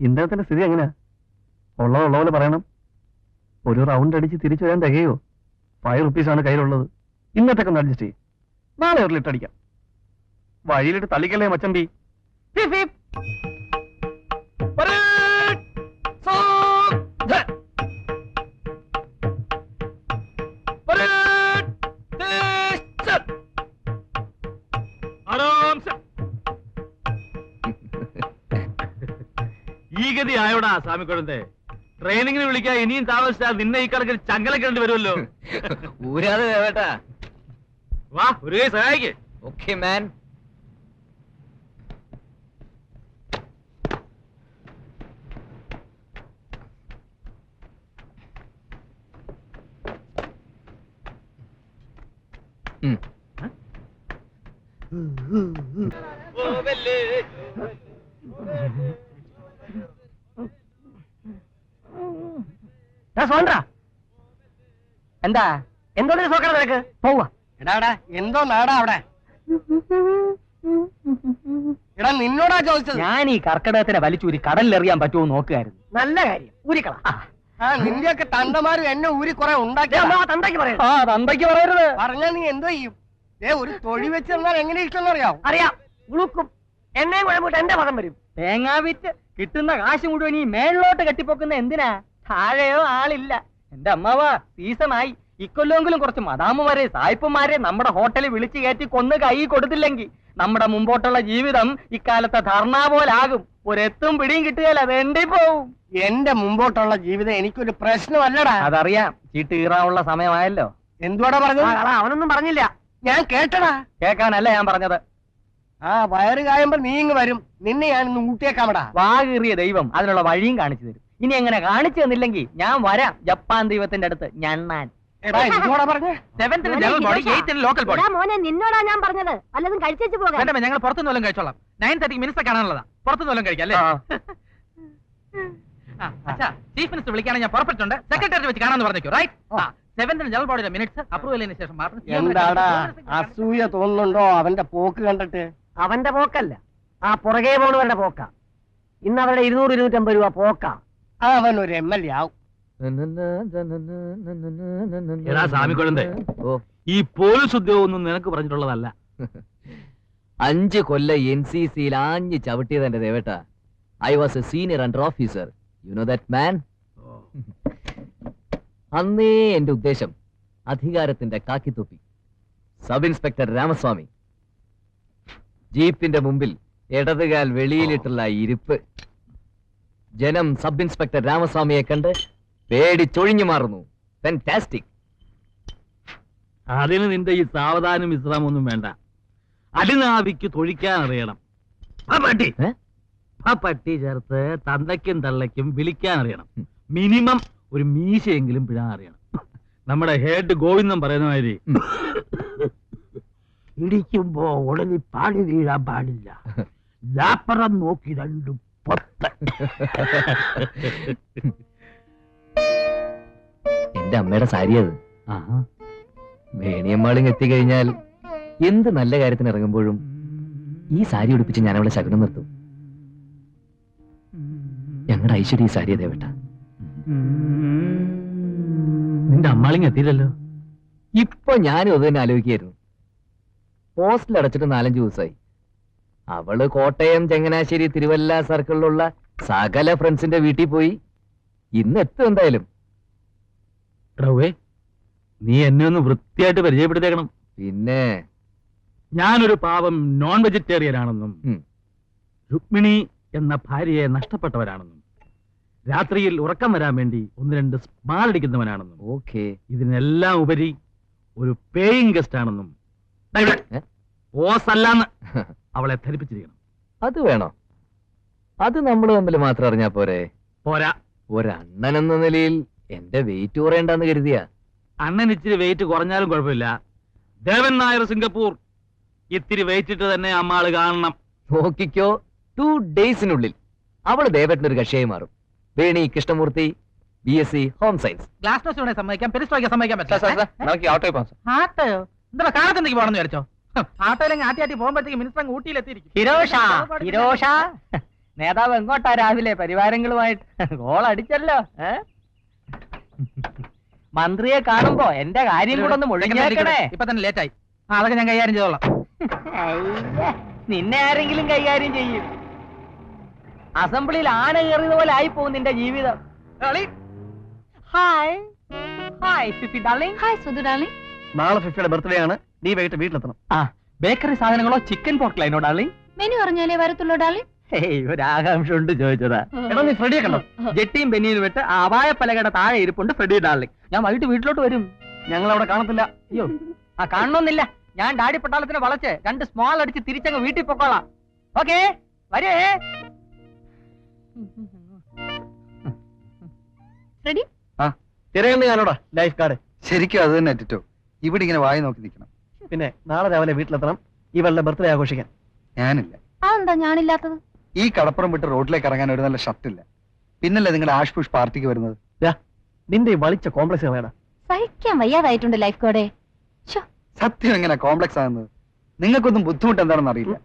ഇദ്ദേഹത്തിന്റെ സ്ഥിതി എങ്ങനെയാ? ഉള്ള പോലെ പറയണം. ഒരു റൗണ്ട് അടിച്ച് തിരിച്ചു വരാൻ തികയോ? 5 റുപ്പീസാണ് കയ്യിലുള്ളത്. ഇന്നത്തേക്ക് ഒന്ന് അഡ്ജസ്റ്റ് ചെയ്യും. നാളെ ഒരു ലിറ്റർ അടിക്കാം. വഴിയിലിട്ട് തള്ളിക്കല്ലേ മച്ചമ്പി. ഈ ഗതി ആയോടാ സ്വാമിക്കുഴന്റെ? ട്രെയിനിങ്ങിന് വിളിക്കാൻ ഇനിയും താമസിച്ചാൽ നിന്നെ ഈ കണക്കിൽ ചങ്കലക്കേണ്ടി വരുമല്ലോ. ഊരാതെ ദേവേട്ടാ. വാ, ഒരു കൈ സഹായിക്ക്. Okay man. എന്താ എന്തോടെ നോക്കണം നിനക്ക്? പോവാ. എടാ എന്തോ നാടാ അവിടെ? എടാ നിന്നോടാ ചോദിച്ചത്. ഞാൻ ഈ കർക്കിടകത്തിനെ വലിച്ചൂരി കടലിലെറിയാൻ പറ്റുമോ നോക്കുകയായിരുന്നു. നല്ല കാര്യം, ഊരിക്കള. നിന്റെയൊക്കെ തണ്ടമാരും എന്നെ ഊരി കുറെ ഉണ്ടാക്കി. തന്തയ്ക്ക് പറയരുത്. പറഞ്ഞാ നീ എന്തോ ചെയ്യും? ഒരു തൊഴി വെച്ച് തന്നാൽ എങ്ങനെ ഇഷ്ടം അറിയാം? അറിയാം, ഉളുക്കും. എന്നെയും കുഴപ്പമിട്ട് എന്റെ പദം വരും. തേങ്ങാ വിറ്റ് കിട്ടുന്ന കാശ് മുഴുവൻ ഈ മേളിലോട്ട് കെട്ടിപ്പോക്കുന്ന എന്തിനാ? താഴെയോ ആളില്ല. എന്റെ അമ്മാവാ, സീസണായി. ഇക്കൊല്ലെങ്കിലും കുറച്ച് മദാമുമാരെ സായിപ്പുമാരെ നമ്മുടെ ഹോട്ടലിൽ വിളിച്ചു കയറ്റി കൊന്ന് കൈ കൊടുത്തില്ലെങ്കിൽ നമ്മുടെ മുമ്പോട്ടുള്ള ജീവിതം ഇക്കാലത്തെ ധർണ പോലാകും. ഒരെത്തും പിടിയും കിട്ടുകയല്ല, വേണ്ടി പോവും. എന്റെ മുമ്പോട്ടുള്ള ജീവിതം എനിക്കൊരു പ്രശ്നമല്ലടാ. അതറിയാം. ചീട്ട് കീറാനുള്ള സമയമായല്ലോ. എന്തുവാടാ പറഞ്ഞത്? അവനൊന്നും പറഞ്ഞില്ല. ഞാൻ കേട്ടടാ. കേൾക്കാനല്ല ഞാൻ പറഞ്ഞത്. വയറ് കായുമ്പോ നീ ഇങ്ങ് വരും. നിന്നെ ഞാൻ ഇന്ന് ഊട്ടിയേക്കാമടാ. വാകീറിയ ദൈവം അതിനുള്ള വഴിയും കാണിച്ചു തരും. ഇനി എങ്ങനെ കാണിച്ചു തന്നില്ലെങ്കിൽ ഞാൻ വരാം ജപ്പാൻ ദൈവത്തിന്റെ അടുത്ത് ഞണ്ണാൻ. നിന്നോടാ ഞാൻ പറഞ്ഞത്. അല്ലതും കഴിച്ചു പോകാം. ഞങ്ങൾ പുറത്തുനിന്ന് കഴിച്ചോളാം. 9:30 മിനിസ്റ്റർ കാണാനുള്ളതാ. പുറത്തുനിന്ന് കഴിക്കാം അല്ലേ? ചീഫ് മിനിസ്റ്റർ വിളിക്കാണെങ്കിൽ ഞാൻ പുറപ്പെട്ടുണ്ട്. സെക്രട്ടറി വെച്ച് കാണാന്ന് പറഞ്ഞേക്കോ. റൈറ്റ്. 7th ജനറൽ ബോഡിയുടെ മിനിറ്റ്സ് അപ്രൂവലിന് ശേഷം മാത്രം. എന്താടാ അസൂയ തോന്നുന്നുണ്ടോ അവന്റെ പോക്ക് കണ്ടിട്ട്? അവന്റെ പോക്കല്ല, ആ പുറകെ പോണവരുടെ പോക്ക. ഇന്ന് അവരുടെ 200-250 രൂപ പോക്ക. അവൻ ഒരു MLA ആവും. എടാ സ്വാമിക്കുഴന്റെ, ഈ പോലീസ് ഉദ്യോഗം ഒന്നും നിനക്ക് പറഞ്ഞിട്ടുള്ളതല്ല. 5 കൊല്ലം NCCയിൽ ആഞ്ഞ് ചവിട്ടിയത് എന്റെ ദേവേട്ട. I was a senior under officer. You know that man. അന്നേ എന്റെ ഉദ്ദേശം അധികാരത്തിന്റെ കാക്കിത്തൊപ്പി. Sub inspector Ramaswamy. ജീപ്പിന്റെ മുമ്പിൽ ഇടതുകാൽ വെളിയിലിട്ടുള്ള ഇരിപ്പ്. ജനം സബ് ഇൻസ്പെക്ടർ രാമസ്വാമിയെ കണ്ട് പേടിച്ചൊഴിഞ്ഞു മാറുന്നു. ഫാന്റാസ്റ്റിക്. അതിന് നിന്റെ ഈ സാവധാനം വിശ്രാമൊന്നും വേണ്ട. അടിനാവിക്ക് തൊഴിക്കാൻ അറിയണം. ആ പട്ടി ചേർത്ത് തന്തയ്ക്കും തള്ളയ്ക്കും വിളിക്കാൻ അറിയണം. മിനിമം ഒരു മീശയെങ്കിലും പിഴാൻ അറിയണം. നമ്മുടെ ഹെഡ് ഗോവിന്ദൻ പറയുന്ന മാതിരി ഇടിക്കുമ്പോ ഉടനെ പാടി വീഴാൻ പാടില്ല. ലാപ്പറം നോക്കി 2 പൊത്ത്. എന്റെ അമ്മയുടെ സാരി അത്. വേണിയമ്മാളിങ് എത്തിക്കഴിഞ്ഞാൽ എന്ത് നല്ല കാര്യത്തിന് ഇറങ്ങുമ്പോഴും ഈ സാരി ഉടുപ്പിച്ച് ഞാൻ അവളെ ശകുനം നിർത്തും. ഞങ്ങളുടെ ഐശ്വര്യ ഈ സാരിയെ ദേവട്ട. നിന്റെ അമ്മാളിങ് എത്തിയില്ലല്ലോ. ഇപ്പൊ ഞാനും അത് തന്നെ ആലോചിക്കായിരുന്നു. ഹോസ്റ്റൽ അടച്ചിട്ട് 4-5 ദിവസമായി. അവള് കോട്ടയം, ചങ്ങനാശ്ശേരി, തിരുവല്ല സർക്കിളിലുള്ള സകല ഫ്രണ്ട്സിന്റെ വീട്ടിൽ പോയി. ഇന്ന് എത്തും എന്തായാലും. നീ എന്നെ ഒന്ന് വൃത്തിയായിട്ട് പരിചയപ്പെടുത്തേക്കണം. പിന്നെ ഞാനൊരു പാവം നോൺ വെജിറ്റേറിയൻ ആണെന്നും രുക്മിണി എന്ന ഭാര്യയെ നഷ്ടപ്പെട്ടവരാണെന്നും രാത്രിയിൽ ഉറക്കം വരാൻ വേണ്ടി 1-2 സ്മാൾ അടിക്കുന്നവനാണെന്നും ഓക്കെ ഇതിനെല്ലാം ഉപരി ഒരു പേയിങ് ഗസ്റ്റ് ആണെന്നും ഓസല്ലാന്ന് അവളെ ധരിപ്പിച്ചിരിക്കണം. അത് വേണോ? അത് നമ്മൾ തമ്മിൽ മാത്രം അറിഞ്ഞാ പോരെ? പോരാ. ഒരണ്ണൻ എന്ന നിലയിൽ എന്റെ വെയിറ്റ് കുറയണ്ടെന്ന് കരുതിയാ. അണ്ണൻ ഇച്ചിരി വെയിറ്റ് കുറഞ്ഞാലും കുഴപ്പമില്ല. ദേവൻ നായർ സിംഗപ്പൂർ ഇത്തിരി വെയിറ്റ് ഇട്ട് തന്നെ അമ്മാള് കാണണം. നോക്കിക്കോ, 2 ഡേയ്സിനുള്ളിൽ അവള് ദേവേട്ടനൊരു കക്ഷിയായി മാറും. Veni Krishnamurthy, BSc home science. Glass സമ്മതിക്കാം, പെരിസ്റ്റോയ്ക്ക് സമ്മതിക്കാൻ പറ്റില്ല. ഓട്ടോയോ എന്താ കാലത്തെന്തെങ്കിലും പോകണമെന്ന് വിചാരിച്ചോ? ആട്ടോയിലെങ്കിൽ ആട്ടി പോകുമ്പോഴത്തേക്ക് മിനിസ്റ്റർ ഊട്ടിയിലെത്തിയിരിക്കും. നേതാവ് എങ്ങോട്ടാ രാവിലെ പരിവാരങ്ങളുമായിട്ട്? ഗോൾ അടിച്ചല്ലോ. മന്ത്രിയെ കാണുമ്പോ എന്റെ കാര്യം കൂടെ ഒന്ന് മുഴുകിയേക്കണേ. ഇപ്പൊ തന്നെ ലേറ്റായി. അതൊക്കെ ഞാൻ കൈകാര്യം ചെയ്തോളാം. നിന്നെ ആരെങ്കിലും കൈകാര്യം ചെയ്യും. അസംബ്ലിയിൽ ആന കയറിയത് പോലെ ആയി പോകും നിന്റെ ജീവിതം. Hi hi Fifi darling. Hi Sudhu darling. നാളെ ഫിഫിയുടെ ബർത്ത്ഡേ ആണ്. നീ വൈകിട്ട് വീട്ടിലെത്തണം. ആ ബേക്കറി സാധനങ്ങളോ ചിക്കൻ പോർക്കലൈനോ ഡാർലിംഗ്? മെനു പറഞ്ഞാലേ വരത്തുള്ളൂ ഡാർലിംഗ്. ഒരു ആകാംക്ഷ ഉണ്ട് ചോദിച്ചതാ. എടാ നീ ഫ്രെഡിയെ കണ്ടോ? ജെട്ടിയും ബെന്നിയും വിട്ട് അപായ പലകയുടെ താഴെ ഇരിപ്പുണ്ട് ഫ്രെഡി ഡാർലിംഗ്. ഞാൻ വൈകിട്ട് വീട്ടിലോട്ട് വരും. ഞങ്ങൾ അവിടെ കാണത്തില്ല. അയ്യോ ആ കാണണമെന്നില്ല. ഞാൻ ഡാഡി പട്ടാളത്തിനെ വളച്ച് 2 സ്മോൾ അടിച്ച് തിരിച്ചങ്ങ് വീട്ടിൽ പൊക്കോളാം. ഓക്കേ വരേ. റെഡി? തിരയുണ്ട് ഞാനോടാ ലൈഫ് കാർഡ്. ശരിക്കും അത് തന്നെ അറ്റിട്ടോ. ഇവിടെ ഇങ്ങനെ വായി നോക്കി നിൽക്കണം. പിന്നെ നാളെ രാവിലെ വീട്ടിലെത്തണം. ഇവളുടെ ബർത്ത്ഡേ ആഘോഷിക്കാൻ. ഞാനില്ല. അതെന്താ ഞാനില്ലാത്തത്? ഈ കടപ്പുറം വിട്ട് റോഡിലേക്ക് ഇറങ്ങാൻ ഒരു നല്ല ഷർട്ടില്ല. പിന്നല്ലേ നിങ്ങളുടെ ആഷ് പുഷ് പാർട്ടിക്ക് വരുന്നത്? നിന്റെ ഈ വളിച്ച കോംപ്ലക്സ് വേടാ. സഹിക്കാൻ വയ്യാതായിട്ടുണ്ട് ലൈഫ് കോഡേ. സത്യം എങ്ങനെ കോംപ്ലക്സ് ആകുന്നത്? നിങ്ങൾക്കൊന്നും ബുദ്ധിമുട്ട് എന്താണെന്ന് അറിയില്ല.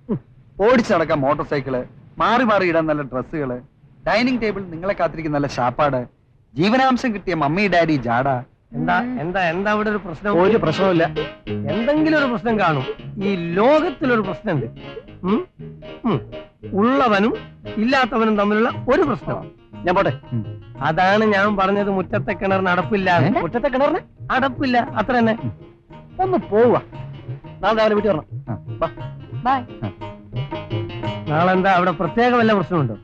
ഓടിച്ചു നടക്കാൻ മോട്ടോർ സൈക്കിള്, മാറി മാറി ഇടാൻ നല്ല ഡ്രസ്സുകള്, ഡൈനിങ് ടേബിൾ നിങ്ങളെ കാത്തിരിക്കുന്ന നല്ല ഷാപ്പാട്, ജീവനാംശം കിട്ടിയ മമ്മി ഡാഡി ജാട. എന്താ എന്താ എന്താ ഇവിടെ ഒരു പ്രശ്നം? ഒരു പ്രശ്നമില്ല. എന്തെങ്കിലും ഒരു പ്രശ്നം കാണും. ഈ ലോകത്തിലൊരു പ്രശ്നമുണ്ട്. ഉള്ളവനും ഇല്ലാത്തവനും തമ്മിലുള്ള ഒരു പ്രശ്നമാണ്. ഞാൻ പോട്ടെ. അതാണ് ഞാൻ പറഞ്ഞത് മുറ്റത്തെ കിണറിന് അടപ്പില്ല. മുറ്റത്തെ കിണറിന് അടപ്പില്ല, അത്ര തന്നെ. ഒന്ന് പോവുക. നാളെ രാവിലെ വീട്ടിൽ വരണം. ബൈ. നാളെ എന്താ അവിടെ പ്രത്യേക വല്ല പ്രശ്നമുണ്ടോ?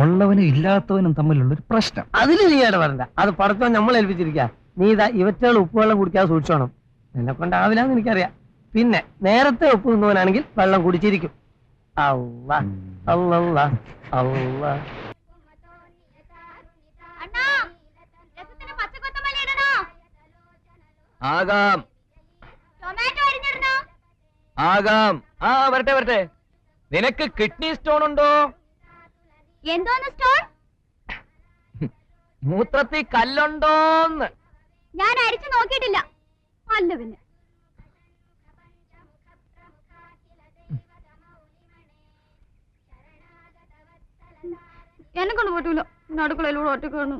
ഉള്ളവനും ഇല്ലാത്തവനും തമ്മിലുള്ള ഒരു പ്രശ്നം. അതിൽ നീ ഇടപെടണ്ട. അത് പഠിത്തം നമ്മൾ ഏൽപ്പിച്ചിരിക്കുക. നീ ഇതാ ഇവറ്റകൾ ഉപ്പുവെള്ളം കുടിക്കാതെ സൂക്ഷിച്ചോണം. എന്നെ കൊണ്ടാവില്ലാന്ന് എനിക്കറിയാം. പിന്നെ നേരത്തെ ഉപ്പ് തിന്നവനാണെങ്കിൽ വെള്ളം കുടിച്ചിരിക്കും. അല്ലാ അല്ലല്ലാ അല്ലാ. ആകാം ആകാം. ആ വരട്ടെ വരട്ടെ. നിനക്ക് കിഡ്നി സ്റ്റോൺ ഉണ്ടോ? എന്തോന്ന് സ്റ്റോൺ? മൂത്രത്തിൽ കല്ലുണ്ടോന്ന് ഞാൻ അരിച്ചു നോക്കിയിട്ടില്ല. അല്ല പിന്നെ എന്നെ കൊണ്ട് പറ്റൂല. അടുക്കളയിലൂടെ ഒറ്റക്കാണ്.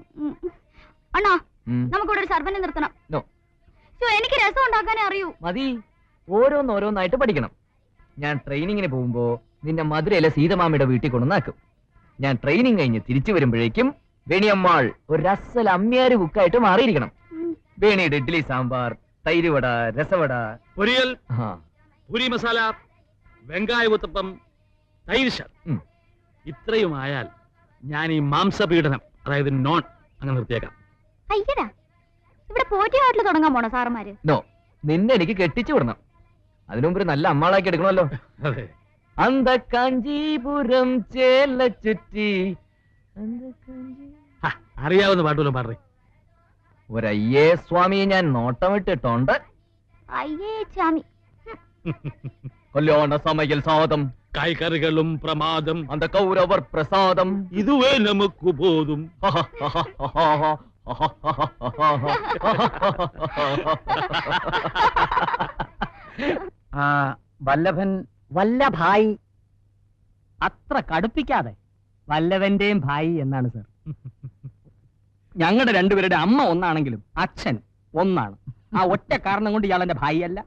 അണ്ണാ നമുക്കിവിടെ ഒരു സർവനെ നിർത്തണം. എനിക്ക് രസം ഉണ്ടാക്കാനേ അറിയൂ. മതി, ഓരോന്നോരോന്നായിട്ട് പഠിക്കണം. ഞാൻ ട്രെയിനിങ്ങിന് പോകുമ്പോ നിന്നെ മധുരയിലെ സീതമാമിയുടെ വീട്ടിൽ കൊണ്ടുവന്നാക്കും. ഞാൻ ട്രെയിനിങ് കഴിഞ്ഞ് തിരിച്ചു വരുമ്പോഴേക്കും വേണിയമ്മാൾ ഒരു രസല അമ്മിയാര് കുക്കായിട്ട് മാറിയിരിക്കണം. വേണിയുടെ ഇഡ്ഡലി സാമ്പാർ, തൈര് വട, രസവട, പൊരിയൽ, പൂരി മസാല, വെങ്കായ ഉത്തപ്പം, തൈര് ശർ, ഇത്രയുമായാൽ ഞാൻ ഈ മാംസപീഡനം, അതായത് നോൺ, അങ്ങനെ നിർത്തിയേക്കാം. അയ്യടാ, ഇവിടെ പോറ്റി ഹോട്ടൽ തുടങ്ങാൻ പോണോ സാറന്മാര്? നോ, നിന്നെ എനിക്ക് കെട്ടിച്ചു വിടണം. അതിനു മുമ്പ് നല്ല അമ്മാളാക്കി എടുക്കണമല്ലോ. അന്ത കാഞ്ചീപുരം ചേല ചുറ്റി. അറിയാവുന്ന പാട്ടുമല്ലോ പാടേ. ഒരയ്യേ സ്വാമിയെ ഞാൻ നോട്ടമിട്ടിട്ടുണ്ട്. അയ്യേ സ്വാമി. കല്യാണ സമയൽ സാദം, കായ്കറികളും പ്രമാദം, അന്ത കൗരവർ പ്രസാദം, ഇതുവേ നമുക്ക് ബോധം. വല്ലഭൻ വല്ലഭായി. അത്ര കടുപ്പിക്കാതെ. വല്ലവന്റെയും ഭായി എന്നാണ് സർ. ഞങ്ങളുടെ രണ്ടുപേരുടെ അമ്മ ഒന്നാണെങ്കിലും അച്ഛൻ ഒന്നാണ്. ആ ഒറ്റ കാരണം കൊണ്ട് ഇയാൾ എന്റെ ഭായി അല്ല.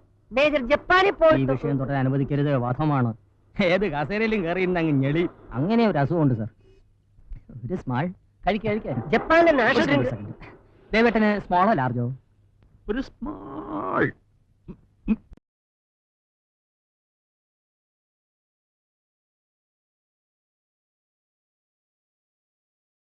ജപ്പാനിൽ പോയി ഈ വിഷയം തൊട്ട് അനുവദിക്കരുത്, വധമാണ്. ഏത് കസേരയിലും കയറിയിരുന്ന അങ്ങ് ഞെളി. അങ്ങനെ ഒരു അസുഖമുണ്ട് സർ. ഒരു സ്മാൾ കഴിക്കാൻ. ജപ്പാനിലെ നാഷണൽ ദേവേട്ടന് സ്മോളോ ലാർജോ? ഒരു സ്മാൾ